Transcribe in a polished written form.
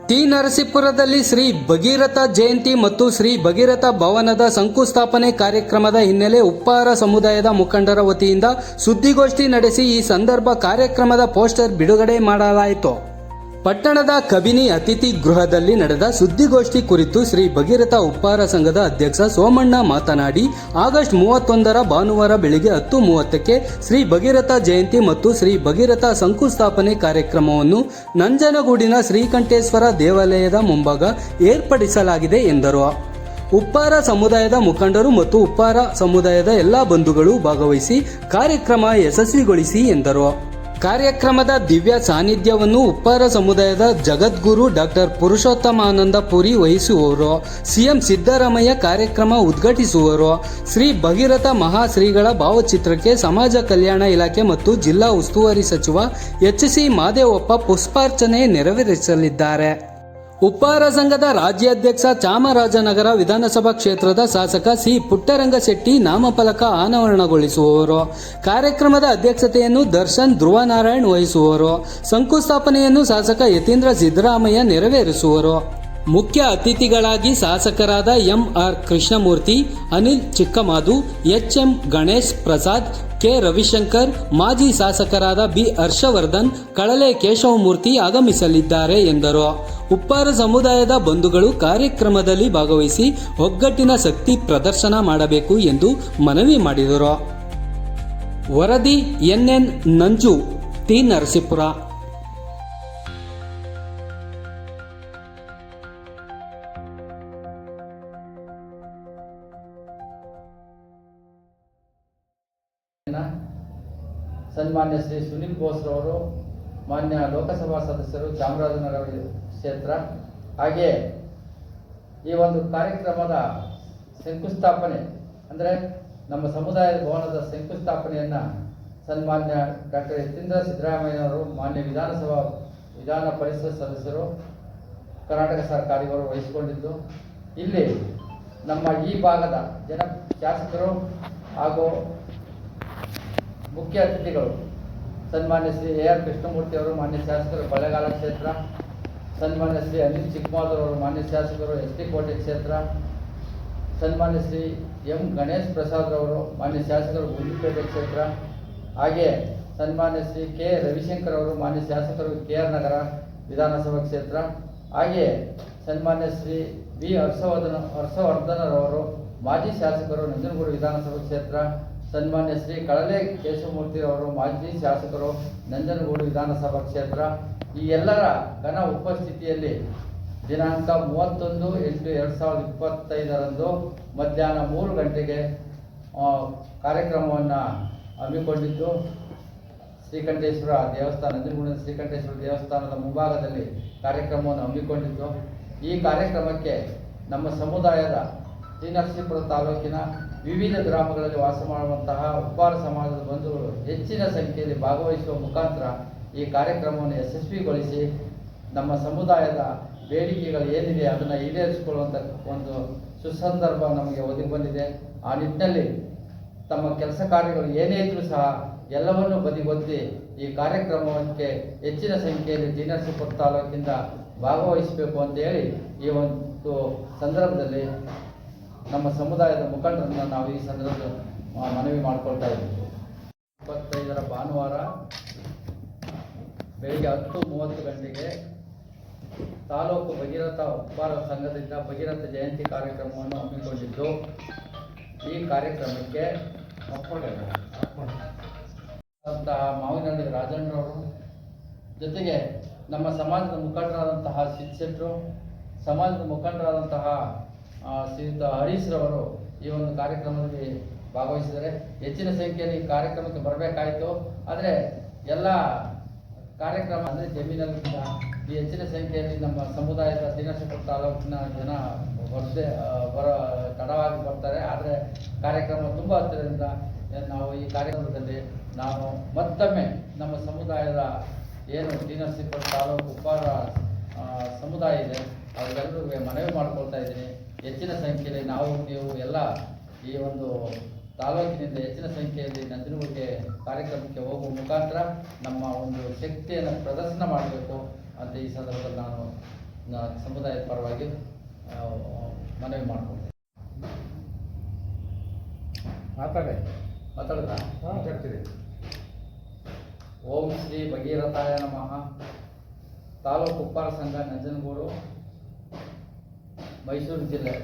T ನರಸೀಪುರದಲ್ಲಿ Shri Bhagiratha ಜಯಂತಿ ಮತ್ತು ಶ್ರೀ ಭಗೀರಥ ಭವನದ ಶಂಕುಸ್ಥಾಪನೆ ಕಾರ್ಯಕ್ರಮದ ಹಿನ್ನೆಲೆ ಉಪ್ಪಾರ ಸಮುದಾಯದ ಮುಖಂಡರ ವತಿಯಿಂದ ಸುದ್ದಿಗೋಷ್ಠಿ ನಡೆಸಿ ಈ ಸಂದರ್ಭ ಕಾರ್ಯಕ್ರಮದ ಪೋಸ್ಟರ್ ಬಿಡುಗಡೆ ಮಾಡಲಾಯಿತು. ಪಟ್ಟಣದ ಕಬಿನಿ ಅತಿಥಿ ಗೃಹದಲ್ಲಿ ನಡೆದ ಸುದ್ದಿಗೋಷ್ಠಿ ಕುರಿತು ಶ್ರೀ ಭಗೀರಥ ಉಪ್ಪಾರ ಸಂಘದ ಅಧ್ಯಕ್ಷ ಸೋಮಣ್ಣ ಮಾತನಾಡಿ, ಆಗಸ್ಟ್ 31ರ ಭಾನುವಾರ ಬೆಳಿಗ್ಗೆ 10:30ಕ್ಕೆ ಶ್ರೀ ಭಗೀರಥ ಜಯಂತಿ ಮತ್ತು ಶ್ರೀ ಭಗೀರಥ ಶಂಕುಸ್ಥಾಪನೆ ಕಾರ್ಯಕ್ರಮವನ್ನು ನಂಜನಗೂಡಿನ ಶ್ರೀಕಂಠೇಶ್ವರ ದೇವಾಲಯದ ಮುಂಭಾಗ ಏರ್ಪಡಿಸಲಾಗಿದೆ ಎಂದರು. ಉಪ್ಪಾರ ಸಮುದಾಯದ ಮುಖಂಡರು ಮತ್ತು ಉಪ್ಪಾರ ಸಮುದಾಯದ ಎಲ್ಲ ಬಂಧುಗಳು ಭಾಗವಹಿಸಿ ಕಾರ್ಯಕ್ರಮ ಯಶಸ್ವಿಗೊಳಿಸಿ ಎಂದರು. ಕಾರ್ಯಕ್ರಮದ ದಿವ್ಯ ಸಾನ್ನಿಧ್ಯವನ್ನು ಉಪ್ಪಾರ ಸಮುದಾಯದ ಜಗದ್ಗುರು ಡಾಕ್ಟರ್ ಪುರುಷೋತ್ತಮಾನಂದ ಪುರಿ ವಹಿಸುವವರು. ಸಿಎಂ ಸಿದ್ದರಾಮಯ್ಯ ಕಾರ್ಯಕ್ರಮ ಉದ್ಘಾಟಿಸುವರು. ಶ್ರೀ ಭಗೀರಥ ಮಹಾಶ್ರೀಗಳ ಭಾವಚಿತ್ರಕ್ಕೆ ಸಮಾಜ ಕಲ್ಯಾಣ ಇಲಾಖೆ ಮತ್ತು ಜಿಲ್ಲಾ ಉಸ್ತುವಾರಿ ಸಚಿವ ಎಚ್.ಸಿ. ಮಾದೇವಪ್ಪ ಪುಷ್ಪಾರ್ಚನೆ ನೆರವೇರಿಸಲಿದ್ದಾರೆ. ಉಪ್ಪಾರ ಸಂಘದ ರಾಜ್ಯಾಧ್ಯಕ್ಷ ಚಾಮರಾಜನಗರ ವಿಧಾನಸಭಾ ಕ್ಷೇತ್ರದ ಶಾಸಕ ಸಿ. ಪುಟ್ಟರಂಗಶೆಟ್ಟಿ ನಾಮಫಲಕ ಅನಾವರಣಗೊಳಿಸುವವರು. ಕಾರ್ಯಕ್ರಮದ ಅಧ್ಯಕ್ಷತೆಯನ್ನು ದರ್ಶನ್ ಧ್ರುವನಾರಾಯಣ್ ವಹಿಸುವರು. ಶಂಕುಸ್ಥಾಪನೆಯನ್ನು ಶಾಸಕ ಯತೀಂದ್ರ ಸಿದ್ದರಾಮಯ್ಯ ನೆರವೇರಿಸುವರು. ಮುಖ್ಯ ಅತಿಥಿಗಳಾಗಿ ಶಾಸಕರಾದ MR. Krishnamurthy, Anil Chikkamadu, HM. Ganesh Prasad, K. Ravishankar, ಮಾಜಿ ಶಾಸಕರಾದ ಬಿ. ಹರ್ಷವರ್ಧನ್, ಕಳಲೆ ಕೇಶವಮೂರ್ತಿ ಆಗಮಿಸಲಿದ್ದಾರೆ ಎಂದರು. ಉಪ್ಪಾರ ಸಮುದಾಯದ ಬಂಧುಗಳು ಕಾರ್ಯಕ್ರಮದಲ್ಲಿ ಭಾಗವಹಿಸಿ ಒಗ್ಗಟ್ಟಿನ ಶಕ್ತಿ ಪ್ರದರ್ಶನ ಮಾಡಬೇಕು ಎಂದು ಮನವಿ ಮಾಡಿದರು. ವರದಿ ಎನ್.ಎನ್. ನಂಜು, ಟಿ. ನರಸೀಪುರ. ಸನ್ಮಾನ್ಯ ಶ್ರೀ ಸುನಿಲ್ ಬೋಸ್ರವರು, ಮಾನ್ಯ ಲೋಕಸಭಾ ಸದಸ್ಯರು ಚಾಮರಾಜನಗರ ಕ್ಷೇತ್ರ, ಹಾಗೆಯೇ ಈ ಒಂದು ಕಾರ್ಯಕ್ರಮದ ಶಂಕುಸ್ಥಾಪನೆ ಅಂದರೆ ನಮ್ಮ ಸಮುದಾಯದ ಭವನದ ಶಂಕುಸ್ಥಾಪನೆಯನ್ನು ಸನ್ಮಾನ್ಯ ಡಾಕ್ಟರ್ ಯತೀಂದ್ರ ಸಿದ್ದರಾಮಯ್ಯನವರು, ಮಾನ್ಯ ವಿಧಾನ ಪರಿಷತ್ ಸದಸ್ಯರು, ಕರ್ನಾಟಕ ಸರ್ಕಾರಿಗಳು ವಹಿಸಿಕೊಂಡಿದ್ದು, ಇಲ್ಲಿ ನಮ್ಮ ಈ ಭಾಗದ ಶಾಸಕರು ಹಾಗೂ ಮುಖ್ಯ ಅತಿಥಿಗಳು ಸನ್ಮಾನ್ಯ ಶ್ರೀ ಎ.ಆರ್. ಕೃಷ್ಣಮೂರ್ತಿ ಅವರು, ಮಾನ್ಯ ಶಾಸಕರು ಕೊಳ್ಳೇಗಾಲ ಕ್ಷೇತ್ರ, ಸನ್ಮಾನ್ಯ ಶ್ರೀ ಅನಿಲ್ ಚಿಕ್ಕಮಾದೂರ್ ಅವರು, ಮಾನ್ಯ ಶಾಸಕರು ಎಸ್.ಟಿ. ಕೋಟೆ ಕ್ಷೇತ್ರ, ಸನ್ಮಾನ್ಯ ಶ್ರೀ ಎಂ. ಗಣೇಶ್ ಪ್ರಸಾದ್ ಅವರು, ಮಾನ್ಯ ಶಾಸಕರು ಗುಂಡ್ಲುಪೇಟೆ ಕ್ಷೇತ್ರ, ಹಾಗೆಯೇ ಸನ್ಮಾನ್ಯ ಶ್ರೀ ಕೆ. ರವಿಶಂಕರ್ ಅವರು, ಮಾನ್ಯ ಶಾಸಕರು ಕೆ.ಆರ್. ನಗರ ವಿಧಾನಸಭಾ ಕ್ಷೇತ್ರ, ಹಾಗೆಯೇ ಸನ್ಮಾನ್ಯ ಶ್ರೀ ಬಿ. ಹರ್ಷವರ್ಧನರವರು, ಮಾಜಿ ಶಾಸಕರು ನಂಜನಗೂಡು ವಿಧಾನಸಭಾ ಕ್ಷೇತ್ರ, ಸನ್ಮಾನ್ಯ ಶ್ರೀ ಕಳಲೆ ಕೇಶವಮೂರ್ತಿ ಅವರು, ಮಾಜಿ ಶಾಸಕರು ನಂಜನಗೂಡು ವಿಧಾನಸಭಾ ಕ್ಷೇತ್ರ, ಈ ಎಲ್ಲರ ಘನ ಉಪಸ್ಥಿತಿಯಲ್ಲಿ ದಿನಾಂಕ 31/8/2025 ಮಧ್ಯಾಹ್ನ 3 ಗಂಟೆಗೆ ಕಾರ್ಯಕ್ರಮವನ್ನು ಹಮ್ಮಿಕೊಂಡಿದ್ದು, ಶ್ರೀಕಂಠೇಶ್ವರ ದೇವಸ್ಥಾನ, ನಂಜನಗೂಡಿನ ಶ್ರೀಕಂಠೇಶ್ವರ ದೇವಸ್ಥಾನದ ಮುಂಭಾಗದಲ್ಲಿ ಕಾರ್ಯಕ್ರಮವನ್ನು ಹಮ್ಮಿಕೊಂಡಿದ್ದು, ಈ ಕಾರ್ಯಕ್ರಮಕ್ಕೆ ನಮ್ಮ ಸಮುದಾಯದ ಟಿ. ನರಸೀಪುರ ತಾಲೂಕಿನ ವಿವಿಧ ಗ್ರಾಮಗಳಲ್ಲಿ ವಾಸ ಮಾಡುವಂತಹ ಉಪ್ಪಾರ ಸಮಾಜದ ಬಂಧುಗಳು ಹೆಚ್ಚಿನ ಸಂಖ್ಯೆಯಲ್ಲಿ ಭಾಗವಹಿಸುವ ಮುಖಾಂತರ ಈ ಕಾರ್ಯಕ್ರಮವನ್ನು ಯಶಸ್ವಿಗೊಳಿಸಿ ನಮ್ಮ ಸಮುದಾಯದ ಬೇಡಿಕೆಗಳು ಏನಿದೆ ಅದನ್ನು ಈಡೇರಿಸಿಕೊಳ್ಳುವಂಥ ಒಂದು ಸುಸಂದರ್ಭ ನಮಗೆ ಒದಗಿ ಬಂದಿದೆ. ಆ ನಿಟ್ಟಿನಲ್ಲಿ ತಮ್ಮ ಕೆಲಸ ಕಾರ್ಯಗಳು ಏನೇ ಇದ್ರೂ ಸಹ ಎಲ್ಲವನ್ನೂ ಬದಿಗೊತ್ತಿ ಈ ಕಾರ್ಯಕ್ರಮಕ್ಕೆ ಹೆಚ್ಚಿನ ಸಂಖ್ಯೆಯಲ್ಲಿ ಟಿ. ನರಸೀಪುರ ತಾಲೂಕಿಂದ ಭಾಗವಹಿಸಬೇಕು ಅಂತೇಳಿ ಈ ಒಂದು ಸಂದರ್ಭದಲ್ಲಿ ನಮ್ಮ ಸಮುದಾಯದ ಮುಖಂಡರನ್ನು ನಾವು ಈ ಸಂದರ್ಭದಲ್ಲಿ ಮನವಿ ಮಾಡಿಕೊಳ್ತಾ ಇದ್ದೀವಿ. 25ರ ಭಾನುವಾರ ಬೆಳಿಗ್ಗೆ 10:30 ಗಂಟೆಗೆ ತಾಲೂಕು ಭಗೀರಥ ಉಪ್ಪಾರ ಸಂಘದಿಂದ ಭಗೀರಥ ಜಯಂತಿ ಕಾರ್ಯಕ್ರಮವನ್ನು ಹಮ್ಮಿಕೊಂಡಿದ್ದು, ಈ ಕಾರ್ಯಕ್ರಮಕ್ಕೆ ಮಾವಿನಹಳ್ಳಿ ರಾಜಣ್ಣವರು ಜೊತೆಗೆ ನಮ್ಮ ಸಮಾಜದ ಮುಖಂಡರಾದಂತಹ ಶಿಕ್ಷಕರು, ಸಮಾಜದ ಮುಖಂಡರಾದಂತಹ ಶ್ರೀಯುತ ಹರೀಶ್ರವರು ಈ ಒಂದು ಕಾರ್ಯಕ್ರಮದಲ್ಲಿ ಭಾಗವಹಿಸಿದರೆ ಹೆಚ್ಚಿನ ಸಂಖ್ಯೆಯಲ್ಲಿ ಈ ಕಾರ್ಯಕ್ರಮಕ್ಕೆ ಬರಬೇಕಾಯಿತು. ಆದರೆ ಎಲ್ಲ ಕಾರ್ಯಕ್ರಮ ಅಂದರೆ ಜಮೀನಲ್ಲಿಂದ ಈ ಹೆಚ್ಚಿನ ಸಂಖ್ಯೆಯಲ್ಲಿ ನಮ್ಮ ಸಮುದಾಯದ ಟಿ. ನರಸೀಪುರ ತಾಲೂಕಿನ ಜನ ತಡವಾಗಿ ಬರ್ತಾರೆ. ಆದರೆ ಕಾರ್ಯಕ್ರಮ ತುಂಬ ಹತ್ತಿರದಿಂದ ನಾವು ಈ ಕಾರ್ಯಕ್ರಮದಲ್ಲಿ ನಾನು ಮತ್ತೊಮ್ಮೆ ನಮ್ಮ ಸಮುದಾಯದ ಏನು ಟಿ. ನರಸೀಪುರ ತಾಲೂಕು ಉಪ್ಪಾರ ಸಮುದಾಯ ಇದೆ ಅವರೆಲ್ಲರಿಗೂ ಮನವಿ ಮಾಡ್ಕೊಳ್ತಾ ಇದ್ದೀನಿ. ಹೆಚ್ಚಿನ ಸಂಖ್ಯೆಯಲ್ಲಿ ನೀವು ಎಲ್ಲ ಈ ಒಂದು ತಾಲೂಕಿನಿಂದ ಹೆಚ್ಚಿನ ಸಂಖ್ಯೆಯಲ್ಲಿ ನಂಜನಗೂಡಿಗೆ ಕಾರ್ಯಕ್ರಮಕ್ಕೆ ಹೋಗುವ ಮುಖಾಂತರ ನಮ್ಮ ಒಂದು ಶಕ್ತಿಯನ್ನು ಪ್ರದರ್ಶನ ಮಾಡಬೇಕು ಅಂತ ಈ ಸಂದರ್ಭದಲ್ಲಿ ನಾನು ಸಮುದಾಯದ ಪರವಾಗಿ ಮನವಿ ಮಾಡ್ಕೊಳ್ತೇನೆ. ಮಾತಾಡ್ತೀರಿ. ಓಂ ಶ್ರೀ ಭಗೀರಥಾಯ ನಮಃ. ತಾಲೂಕು ಉಪ್ಪಾರ ಸಂಘ ನಂಜನಗೂಡು, ಮೈಸೂರು ಜಿಲ್ಲೆ.